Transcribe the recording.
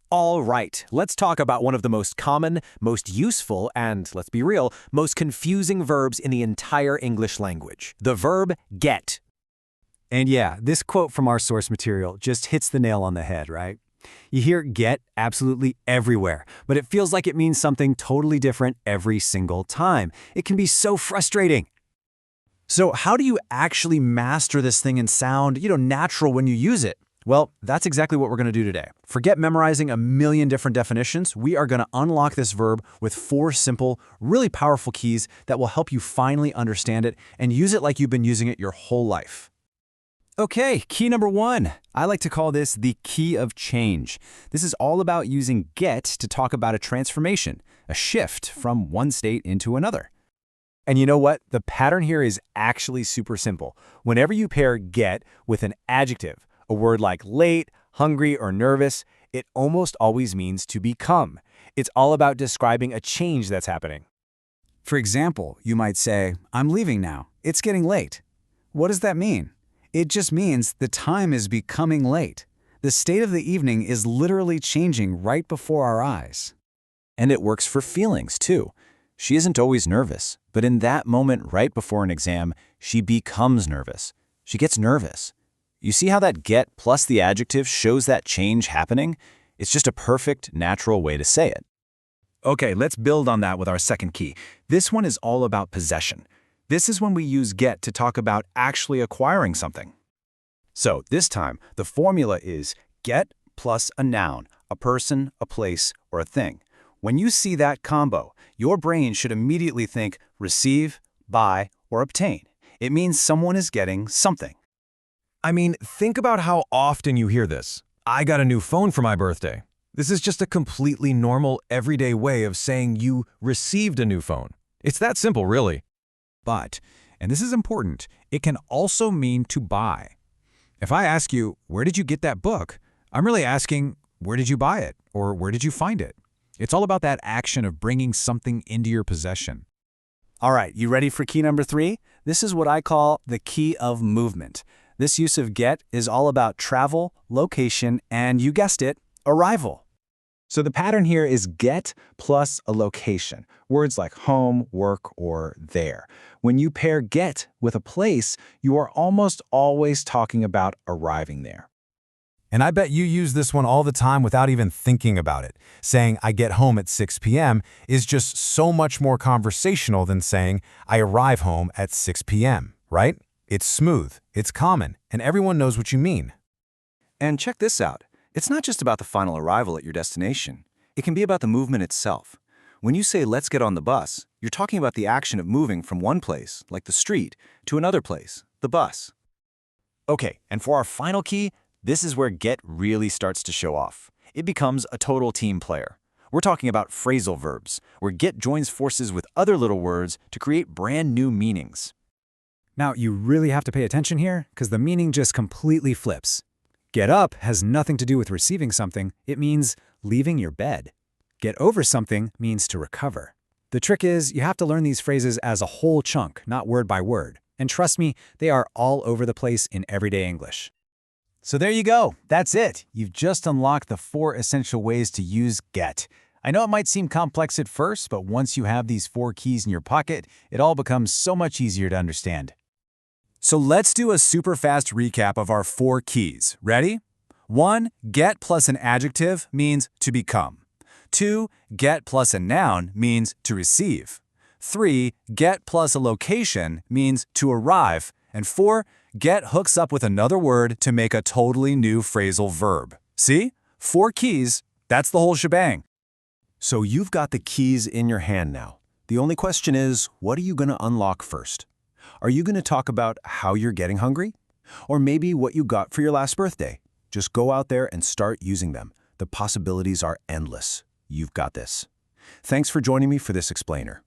All right, let's talk about one of the most common, most useful, and, let's be real, most confusing verbs in the entire English language. The verb get. And yeah, this quote from our source material just hits the nail on the head, right? You hear get absolutely everywhere, but it feels like it means something totally different every single time. It can be so frustrating. So how do you actually master this thing and sound, natural when you use it? Well, that's exactly what we're going to do today. Forget memorizing a million different definitions. We are going to unlock this verb with 4 simple, really powerful keys that will help you finally understand it and use it like you've been using it your whole life. Okay, key number 1. I like to call this the key of change. This is all about using get to talk about a transformation, a shift from one state into another. And you know what? The pattern here is actually super simple. Whenever you pair get with an adjective, a word like late, hungry, or nervous, it almost always means to become. It's all about describing a change that's happening. For example, you might say, I'm leaving now. It's getting late. What does that mean? It just means the time is becoming late. The state of the evening is literally changing right before our eyes. And it works for feelings, too. She isn't always nervous, but in that moment right before an exam, she becomes nervous. She gets nervous. You see how that get plus the adjective shows that change happening? It's just a perfect, natural way to say it. Okay, let's build on that with our second key. This one is all about possession. This is when we use get to talk about actually acquiring something. So this time, the formula is get plus a noun, a person, a place, or a thing. When you see that combo, your brain should immediately think receive, buy, or obtain. It means someone is getting something. I mean, think about how often you hear this. I got a new phone for my birthday. This is just a completely normal, everyday way of saying you received a new phone. It's that simple, really. But, and this is important, it can also mean to buy. If I ask you, where did you get that book? I'm really asking, where did you buy it? Or where did you find it? It's all about that action of bringing something into your possession. All right, you ready for key number 3? This is what I call the key of movement. This use of get is all about travel, location, and you guessed it, arrival. So the pattern here is get plus a location, words like home, work, or there. When you pair get with a place, you are almost always talking about arriving there. And I bet you use this one all the time without even thinking about it. Saying, I get home at 6 p.m. is just so much more conversational than saying, I arrive home at 6 p.m., right? It's smooth, it's common, and everyone knows what you mean. And check this out. It's not just about the final arrival at your destination. It can be about the movement itself. When you say, let's get on the bus, you're talking about the action of moving from one place, like the street, to another place, the bus. Okay, and for our final key, this is where get really starts to show off. It becomes a total team player. We're talking about phrasal verbs, where get joins forces with other little words to create brand new meanings. Now, you really have to pay attention here, because the meaning just completely flips. Get up has nothing to do with receiving something. It means leaving your bed. Get over something means to recover. The trick is you have to learn these phrases as a whole chunk, not word by word. And trust me, they are all over the place in everyday English. So there you go. That's it. You've just unlocked the 4 essential ways to use get. I know it might seem complex at first, but once you have these 4 keys in your pocket, it all becomes so much easier to understand. So let's do a super fast recap of our 4 keys. Ready? 1. Get plus an adjective means to become. 2. Get plus a noun means to receive. 3. Get plus a location means to arrive. And 4. Get hooks up with another word to make a totally new phrasal verb. See? 4 keys. That's the whole shebang. So you've got the keys in your hand now. The only question is, what are you going to unlock first? Are you going to talk about how you're getting hungry? Or maybe what you got for your last birthday? Just go out there and start using them. The possibilities are endless. You've got this. Thanks for joining me for this explainer.